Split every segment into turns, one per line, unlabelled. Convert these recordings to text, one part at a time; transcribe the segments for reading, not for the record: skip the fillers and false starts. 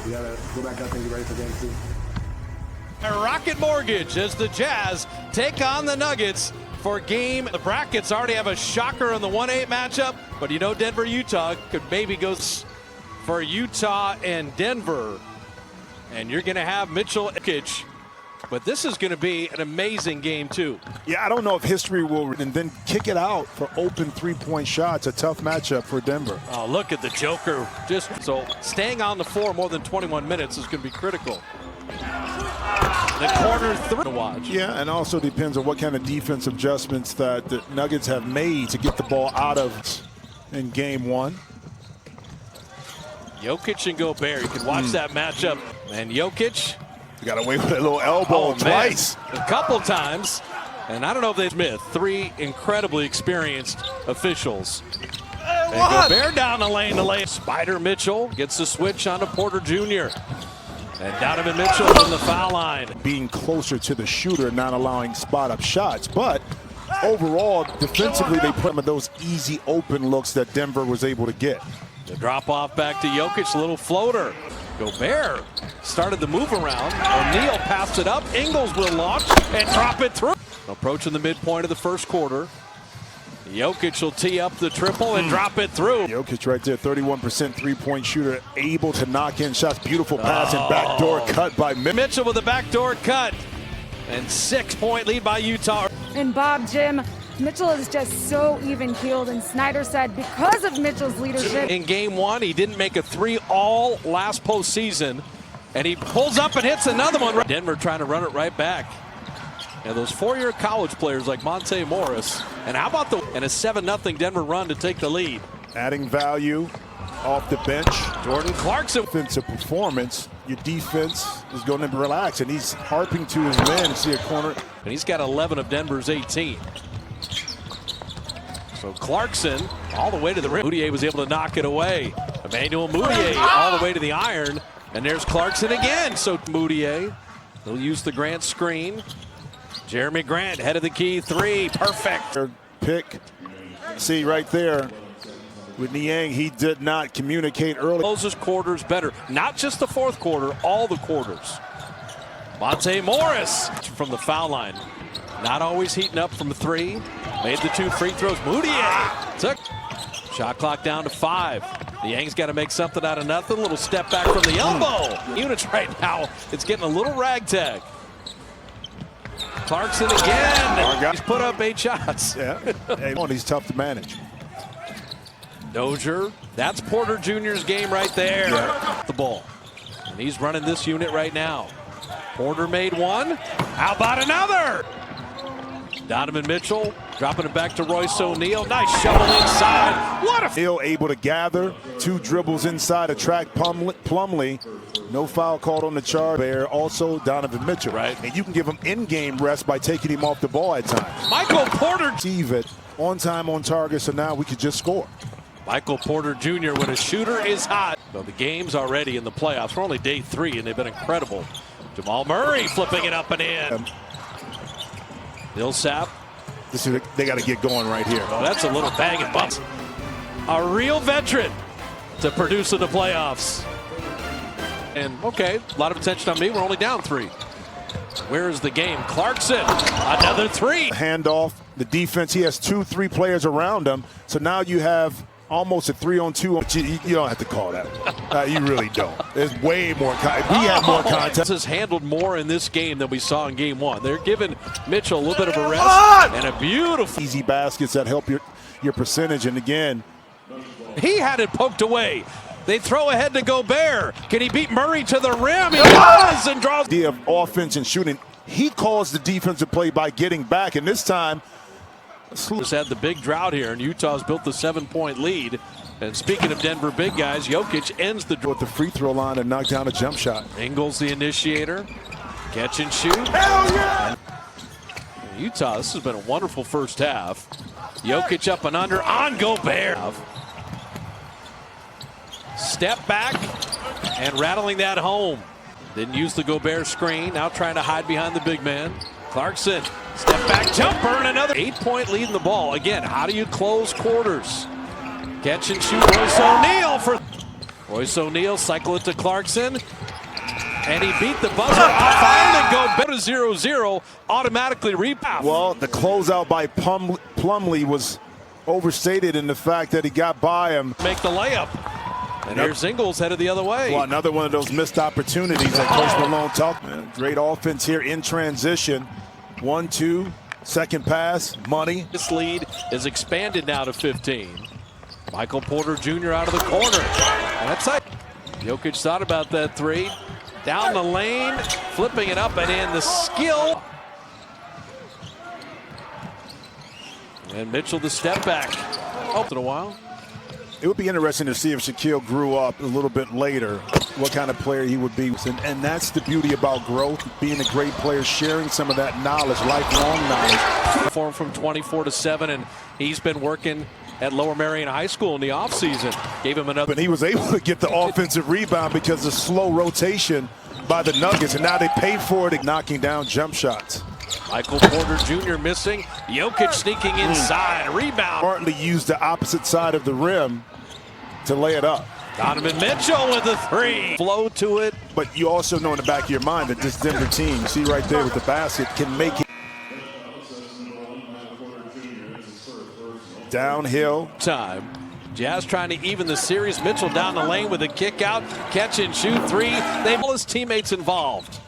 We gotta go back out there and get ready for game 2.
Rocket Mortgage as the Jazz take on the Nuggets for game. The brackets already have a shocker in the 1-8 matchup, but you know Denver, Utah could maybe go for Utah and Denver. And you're going to have Mitchell Jokic. But this is going to be an amazing game, too.
Yeah, I don't know if history will, and then kick it out for open three-point shots. A tough matchup for Denver.
Oh, look at the Joker. So staying on the floor more than 21 minutes is going to be critical. The corner three to watch.
Yeah, and also depends on what kind of defense adjustments that the Nuggets have made to get the ball out of in game 1.
Jokic and Gobert. You can watch that matchup. And Jokic.
Got away with a little elbow twice.
Man. A couple times. And I don't know if they Smith. 3 incredibly experienced officials. And Gobert down the lane to lay. Spider Mitchell gets the switch onto Porter Jr. And Donovan Mitchell from the foul line.
Being closer to the shooter, not allowing spot-up shots. But overall, defensively, they put some of those easy open looks that Denver was able to get.
The drop off back to Jokic, a little floater. Gobert started the move around. O'Neal passed it up. Ingles will launch and drop it through. Approaching the midpoint of the first quarter. Jokic will tee up the triple and drop it through.
Jokic right there, 31% three-point shooter, able to knock in shots. Beautiful pass and backdoor cut by
Mitchell with a backdoor cut. And 6-point lead by Utah.
And Bob, Jim, Mitchell is just so even-keeled, and Snyder said because of Mitchell's leadership.
In game 1, he didn't make a 3 all last postseason, and he pulls up and hits another one. Denver trying to run it right back. And those 4-year college players like Monte Morris. And how about and a 7-0 Denver run to take the lead.
Adding value off the bench.
Jordan Clarkson.
Offensive performance. Your defense is going to relax, and he's harping to his man to see a corner.
And he's got 11 of Denver's 18. So Clarkson all the way to the rim. Mudiay was able to knock it away. Emmanuel Mudiay all the way to the iron. And there's Clarkson again. So Mudiay, he'll use the Grant screen. Jeremy Grant, head of the key 3, perfect.
Pick, see right there with Niang, he did not communicate early.
Closes quarters better, not just the fourth quarter, all the quarters. Monte Morris from the foul line, not always heating up from 3. Made the 2 free throws. Mudiay took. Shot clock down to 5. The Yang's got to make something out of nothing. Little step back from the elbow. Units right now, it's getting a little ragtag. Clarkson again. He's put up 8 shots.
Yeah, he's tough to manage.
Dozier, that's Porter Jr.'s game right there.
Yeah.
The ball. And he's running this unit right now. Porter made 1. How about another? Donovan Mitchell dropping it back to Royce O'Neal. Nice shovel inside. What a
O'Neal able to gather 2 dribbles inside, attract Plumlee. No foul called on the charge there. Also Donovan Mitchell.
Right.
And you can give him in-game rest by taking him off the ball at times.
Michael Porter.
Receive it on time, on target, so now we could just score.
Michael Porter Jr. when a shooter is hot. Well, the game's already in the playoffs. We're only day 3 and they've been incredible. Jamal Murray flipping it up and in. Millsap.
They got to get going right here.
Oh, that's a little bang and bump. A real veteran to produce in the playoffs. And okay, a lot of attention on me. We're only down 3. Where's the game? Clarkson, another 3.
Handoff, the defense. He has 2-3 players around him. So now you have almost a 3-on-2. You don't have to call that. You really don't. There's way more. We have more contact.
This is handled more in this game than we saw in game 1. They're giving Mitchell a little bit of a rest and a beautiful
easy baskets that help your percentage. And again,
he had it poked away. They throw ahead to Gobert. Can he beat Murray to the rim? He does and draws.
The offense and shooting. He calls the defensive play by getting back, and this time
just had the big drought here, and Utah's built the 7-point lead. And speaking of Denver big guys, Jokic ends the
with the free throw line and knock down a jump shot.
Ingles the initiator. Catch and shoot.
Hell yeah!
Utah, this has been a wonderful first half. Jokic up and under on Gobert. Step back and rattling that home. Didn't use the Gobert screen. Now trying to hide behind the big man. Clarkson, step back jumper and another 8-point lead in the ball. Again, how do you close quarters? Catch and shoot Royce O'Neal for Royce O'Neal cycle it to Clarkson. And he beat the buzzer off iron and go better 0-0, automatically rebound.
Well, the closeout by Plumlee was overstated in the fact that he got by him.
Make the layup. And here's Ingles headed the other way.
Well, another one of those missed opportunities that Coach Malone talked about. Great offense here in transition. 1-2, second pass, money.
This lead is expanded now to 15. Michael Porter Jr. out of the corner. That's it. Jokic thought about that three. Down the lane, flipping it up and in. The skill. And Mitchell the step back. Oh, in a while.
It would be interesting to see if Shaquille grew up a little bit later, what kind of player he would be. And that's the beauty about growth, being a great player, sharing some of that knowledge, lifelong knowledge.
Formed from 24-7, and he's been working at Lower Merion High School in the offseason. Gave him another.
But he was able to get the offensive rebound because of slow rotation by the Nuggets, and now they paid for it, knocking down jump shots.
Michael Porter Jr. missing. Jokic sneaking inside. Rebound.
Smartly used the opposite side of the rim to lay it up.
Donovan Mitchell with the three. Flow to it.
But you also know in the back of your mind that this Denver team, see right there with the basket, can make it. Downhill.
Time. Jazz trying to even the series. Mitchell down the lane with a kick out. Catch and shoot three. They have all his teammates involved.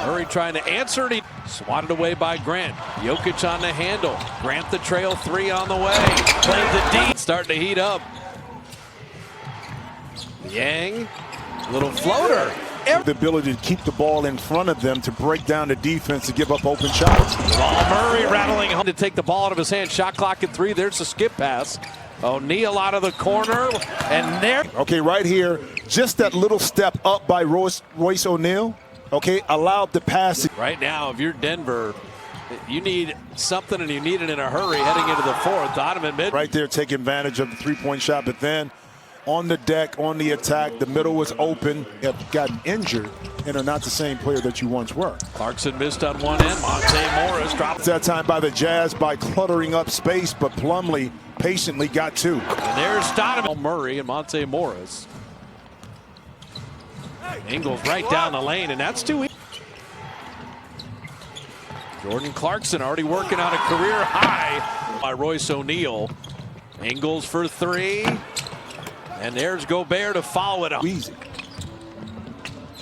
Murray trying to answer it. He swatted away by Grant. Jokic on the handle. Grant the trail three on the way. Played the D. Starting to heat up. Yang. Little floater.
The ability to keep the ball in front of them to break down the defense to give up open shots.
Ball Murray rattling home to take the ball out of his hand. Shot clock at 3. There's the skip pass. O'Neal out of the corner. And there.
Okay, right here, just that little step up by Royce O'Neal. Okay, allowed the pass.
Right now, if you're Denver, you need something and you need it in a hurry heading into the fourth. Donovan Mitchell.
Right there, taking advantage of the three-point shot, but then on the deck, on the attack, the middle was open, have gotten injured, and are not the same player that you once were.
Clarkson missed on one end. Monte Morris dropped.
That time by the Jazz by cluttering up space, but Plumlee patiently got two.
And there's Donovan Murray and Monte Morris. Ingles right down the lane, and that's too easy. Jordan Clarkson already working on a career high by Royce O'Neal. Ingles for three. And there's Gobert to follow it up.
Easy.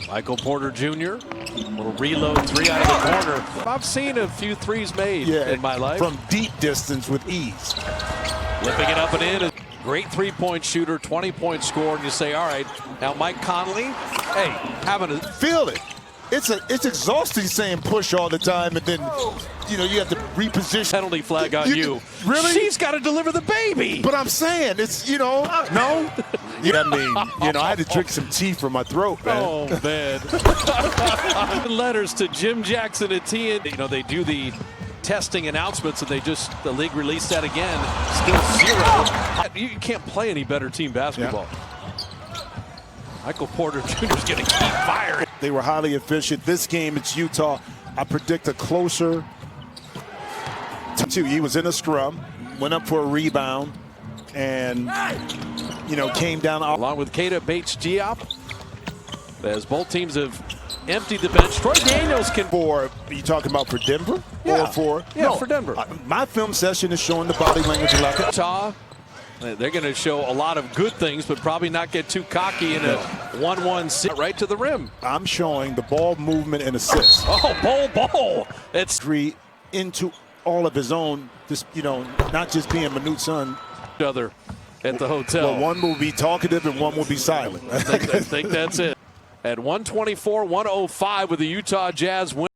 Michael Porter Jr. Little reload three out of the corner. I've seen a few threes made in my life.
From deep distance with ease.
Flipping it up and in. Great three-point shooter, 20-point scorer, and you say, all right, now Mike Conley, hey, having a...
Feel it. It's exhausting saying push all the time, and then, you know, you have to reposition.
Penalty flag on you.
Really?
She's got to deliver the baby.
But I'm saying, it's, you know, no. I mean, you know, I had to drink some tea from my throat, man.
Oh, man. Letters to Jim Jackson at TN. You know, they do the testing announcements, and the league released that again. Still 0. You can't play any better team basketball. Yeah. Michael Porter Jr. is going to keep firing.
They were highly efficient. This game, it's Utah. I predict a closer two. He was in a scrum, went up for a rebound, and, you know, came down.
Along with Keita Bates-Diop, as both teams have emptied the bench. Troy Daniels can...
Are you talking about for Denver?
Yeah.
Or for...
Yeah,
no,
for Denver.
My film session is showing the body language of
Utah. They're going to show a lot of good things, but probably not get too cocky in a 1-1 sit right to the rim.
I'm showing the ball movement and assists.
Oh, Bol. It's
three into all of his own, just, you know, not just being Manute son.
Other at the hotel.
Well, one will be talkative and one will be silent.
I think that's it. At 124-105 with the Utah Jazz win.